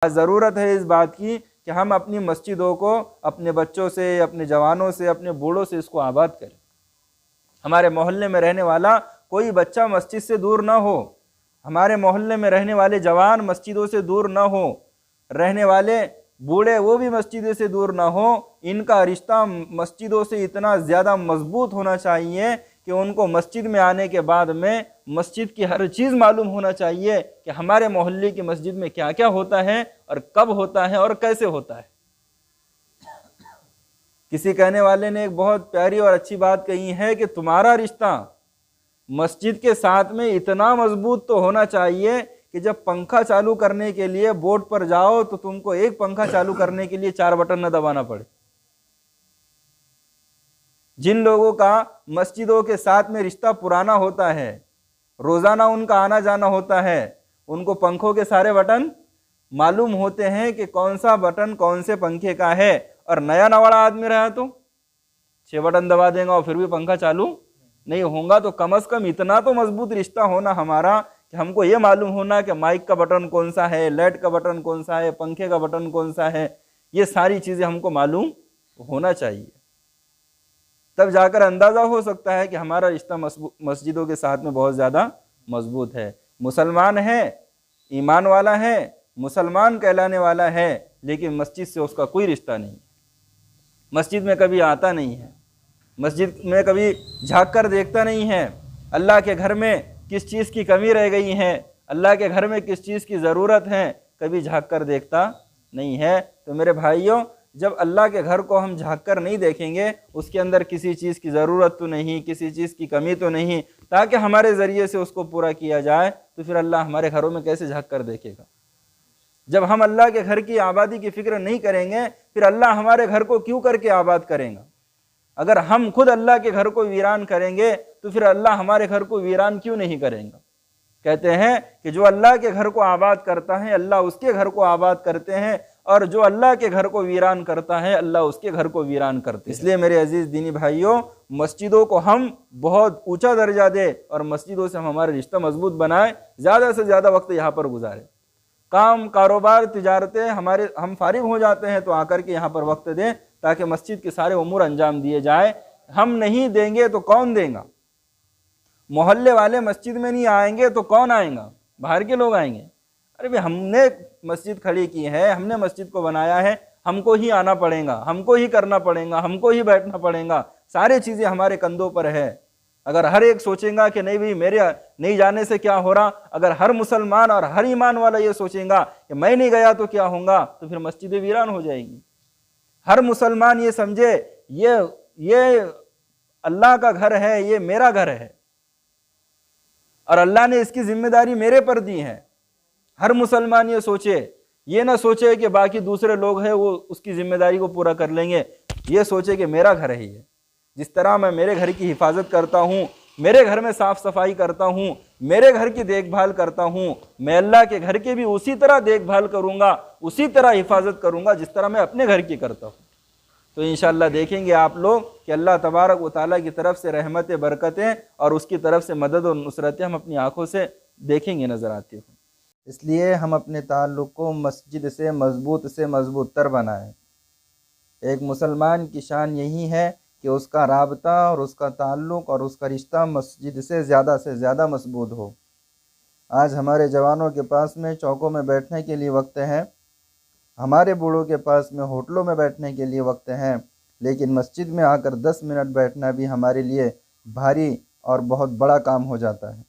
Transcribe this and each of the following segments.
ضرورت ہے اس بات کی کہ ہم اپنی مسجدوں کو اپنے بچوں سے، اپنے جوانوں سے، اپنے بوڑھوں سے اس کو آباد کریں۔ ہمارے محلے میں رہنے والا کوئی بچہ مسجد سے دور نہ ہو، ہمارے محلے میں رہنے والے جوان مسجدوں سے دور نہ ہو، رہنے والے بوڑھے وہ بھی مسجدوں سے دور نہ ہو۔ ان کا رشتہ مسجدوں سے اتنا زیادہ مضبوط ہونا چاہیے کہ ان کو مسجد میں آنے کے بعد میں مسجد کی ہر چیز معلوم ہونا چاہیے کہ ہمارے محلے کی مسجد میں کیا کیا ہوتا ہے اور کب ہوتا ہے اور کیسے ہوتا ہے۔ کسی کہنے والے نے ایک بہت پیاری اور اچھی بات کہی ہے کہ تمہارا رشتہ مسجد کے ساتھ میں اتنا مضبوط تو ہونا چاہیے کہ جب پنکھا چالو کرنے کے لیے بورڈ پر جاؤ تو تم کو ایک پنکھا چالو کرنے کے لیے 4 بٹن نہ دبانا پڑے۔ جن لوگوں کا مسجدوں کے ساتھ میں رشتہ پرانا ہوتا ہے، روزانہ ان کا آنا جانا ہوتا ہے، ان کو پنکھوں کے سارے بٹن معلوم ہوتے ہیں کہ کون سا بٹن کون سے پنکھے کا ہے۔ اور نیا نواڑا آدمی رہا تو 6 بٹن دبا دیں گا اور پھر بھی پنکھا چالو نہیں ہوگا۔ تو کم از کم اتنا تو مضبوط رشتہ ہونا ہمارا کہ ہم کو یہ معلوم ہونا کہ مائک کا بٹن کون سا ہے، لائٹ کا بٹن کون سا ہے، پنکھے کا بٹن کون سا ہے، یہ ساری چیزیں ہم کو معلوم ہونا چاہیے۔ تب جا کر اندازہ ہو سکتا ہے کہ ہمارا رشتہ مسجدوں کے ساتھ میں بہت زیادہ مضبوط ہے۔ مسلمان ہے، ایمان والا ہے، مسلمان کہلانے والا ہے، لیکن مسجد سے اس کا کوئی رشتہ نہیں، مسجد میں کبھی آتا نہیں ہے، مسجد میں کبھی جھانک کر دیکھتا نہیں ہے، اللہ کے گھر میں کس چیز کی کمی رہ گئی ہے، اللہ کے گھر میں کس چیز کی ضرورت ہے، کبھی جھانک کر دیکھتا نہیں ہے۔ تو میرے بھائیوں، جب اللہ کے گھر کو ہم جھانک کر نہیں دیکھیں گے، اس کے اندر کسی چیز کی ضرورت تو نہیں، کسی چیز کی کمی تو نہیں، تاکہ ہمارے ذریعے سے اس کو پورا کیا جائے، تو پھر اللہ ہمارے گھروں میں کیسے جھانک کر دیکھے گا؟ جب ہم اللہ کے گھر کی آبادی کی فکر نہیں کریں گے، پھر اللہ ہمارے گھر کو کیوں کر کے آباد کریں گا؟ اگر ہم خود اللہ کے گھر کو ویران کریں گے تو پھر اللہ ہمارے گھر کو ویران کیوں نہیں کریں گا؟ کہتے ہیں کہ جو اللہ کے گھر کو آباد کرتا ہے اللہ اس کے گھر کو آباد کرتے ہیں، اور جو اللہ کے گھر کو ویران کرتا ہے اللہ اس کے گھر کو ویران کرتے ہیں۔ اس لیے میرے عزیز دینی بھائیوں، مسجدوں کو ہم بہت اونچا درجہ دیں اور مسجدوں سے ہم ہمارا رشتہ مضبوط بنائیں، زیادہ سے زیادہ وقت یہاں پر گزاریں۔ کام کاروبار تجارتیں ہم فارغ ہو جاتے ہیں تو آ کر کے یہاں پر وقت دیں، تاکہ مسجد کے سارے امور انجام دیے جائیں۔ ہم نہیں دیں گے تو کون دیں گا؟ محلے والے مسجد میں نہیں آئیں گے تو کون آئیں گا؟ باہر کے لوگ آئیں گے۔ ارے بھائی، ہم نے مسجد کھڑی کی ہے، ہم نے مسجد کو بنایا ہے، ہم کو ہی آنا پڑے گا، ہم کو ہی کرنا پڑے گا، ہم کو ہی بیٹھنا پڑے گا، سارے چیزیں ہمارے کندھوں پر ہے۔ اگر ہر ایک سوچیں گا کہ نہیں بھئی میرے نہیں جانے سے کیا ہو رہا، اگر ہر مسلمان اور ہر ایمان والا یہ سوچیں گا کہ میں نہیں گیا تو کیا ہوں گا، تو پھر مسجدیں ویران ہو جائیں گی۔ ہر مسلمان یہ سمجھے یہ اللہ کا گھر ہے، یہ میرا گھر ہے اور اللہ نے اس کی ذمہ داری میرے پر دی ہے۔ ہر مسلمان یہ سوچے، یہ نہ سوچے کہ باقی دوسرے لوگ ہیں وہ اس کی ذمہ داری کو پورا کر لیں گے، یہ سوچے کہ میرا گھر ہے یہ۔ جس طرح میں میرے گھر کی حفاظت کرتا ہوں، میرے گھر میں صاف صفائی کرتا ہوں، میرے گھر کی دیکھ بھال کرتا ہوں، میں اللہ کے گھر کی بھی اسی طرح دیکھ بھال کروں گا، اسی طرح حفاظت کروں گا جس طرح میں اپنے گھر کی کرتا ہوں۔ تو انشاءاللہ دیکھیں گے آپ لوگ کہ اللہ تبارک و تعالیٰ کی طرف سے رحمتیں، برکتیں اور اس کی طرف سے مدد و نصرتیں ہم اپنی آنکھوں سے دیکھیں گے، نظر آتی ہیں۔ اس لیے ہم اپنے تعلق کو مسجد سے مضبوط تر بنائیں۔ ایک مسلمان کی شان یہی ہے کہ اس کا رابطہ اور اس کا تعلق اور اس کا رشتہ مسجد سے زیادہ مضبوط ہو۔ آج ہمارے جوانوں کے پاس میں چوکوں میں بیٹھنے کے لیے وقت ہے، ہمارے بوڑھوں کے پاس میں ہوٹلوں میں بیٹھنے کے لیے وقت ہے، لیکن مسجد میں آ کر 10 منٹ بیٹھنا بھی ہمارے لیے بھاری اور بہت بڑا کام ہو جاتا ہے۔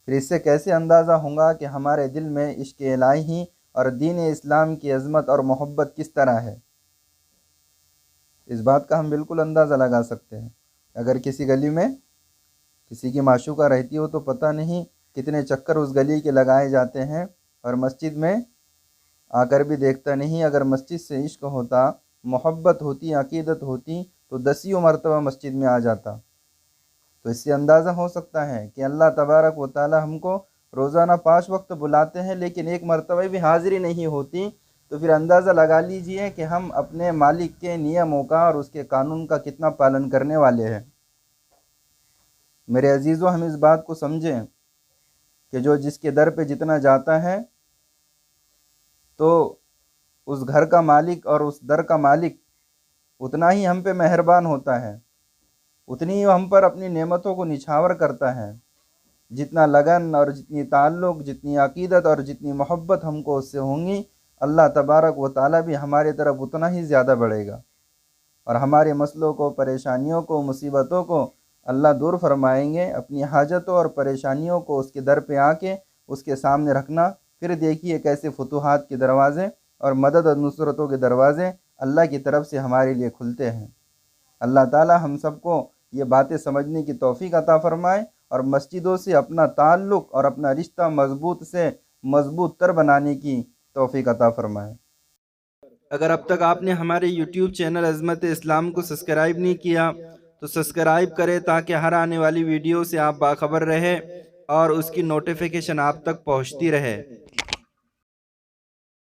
پھر اس سے کیسے اندازہ ہوگا کہ ہمارے دل میں عشق الہی اور دین اسلام کی عظمت اور محبت کس طرح ہے؟ اس بات کا ہم بالکل اندازہ لگا سکتے ہیں۔ اگر کسی گلی میں کسی کی معشوقہ رہتی ہو تو پتہ نہیں کتنے چکر اس گلی کے لگائے جاتے ہیں، اور مسجد میں آ کر بھی دیکھتا نہیں۔ اگر مسجد سے عشق ہوتا، محبت ہوتی، عقیدت ہوتی تو 10 مرتبہ مسجد میں آ جاتا۔ تو اس سے اندازہ ہو سکتا ہے کہ اللہ تبارک و تعالی ہم کو روزانہ 5 وقت بلاتے ہیں، لیکن ایک مرتبہ بھی حاضری نہیں ہوتی، تو پھر اندازہ لگا لیجئے کہ ہم اپنے مالک کے نیموں کا اور اس کے قانون کا کتنا پالن کرنے والے ہیں۔ میرے عزیزو، ہم اس بات کو سمجھیں کہ جو جس کے در پہ جتنا جاتا ہے تو اس گھر کا مالک اور اس در کا مالک اتنا ہی ہم پہ مہربان ہوتا ہے، اتنی ہی ہم پر اپنی نعمتوں کو نچھاور کرتا ہے۔ جتنا لگن اور جتنی تعلق، جتنی عقیدت اور جتنی محبت ہم کو اس سے ہوں گی، اللہ تبارک و تعالیٰ بھی ہماری طرف اتنا ہی زیادہ بڑھے گا، اور ہمارے مسئلوں کو، پریشانیوں کو، مصیبتوں کو اللہ دور فرمائیں گے۔ اپنی حاجتوں اور پریشانیوں کو اس کے در پہ آ کے اس کے سامنے رکھنا، پھر دیکھیے کیسے فتوحات کے دروازے اور مدد اور نصرتوں کے دروازے اللہ کی طرف سے ہمارے لیے کھلتے ہیں۔ اللہ تعالی ہم سب کو یہ باتیں سمجھنے کی توفیق عطا فرمائے، اور مسجدوں سے اپنا تعلق اور اپنا رشتہ مضبوط سے مضبوط تر بنانے کی توفیق عطا فرمائے۔ اگر اب تک آپ نے ہمارے یوٹیوب چینل عظمت اسلام کو سبسکرائب نہیں کیا تو سبسکرائب کریں، تاکہ ہر آنے والی ویڈیو سے آپ باخبر رہیں اور اس کی نوٹیفیکیشن آپ تک پہنچتی رہے۔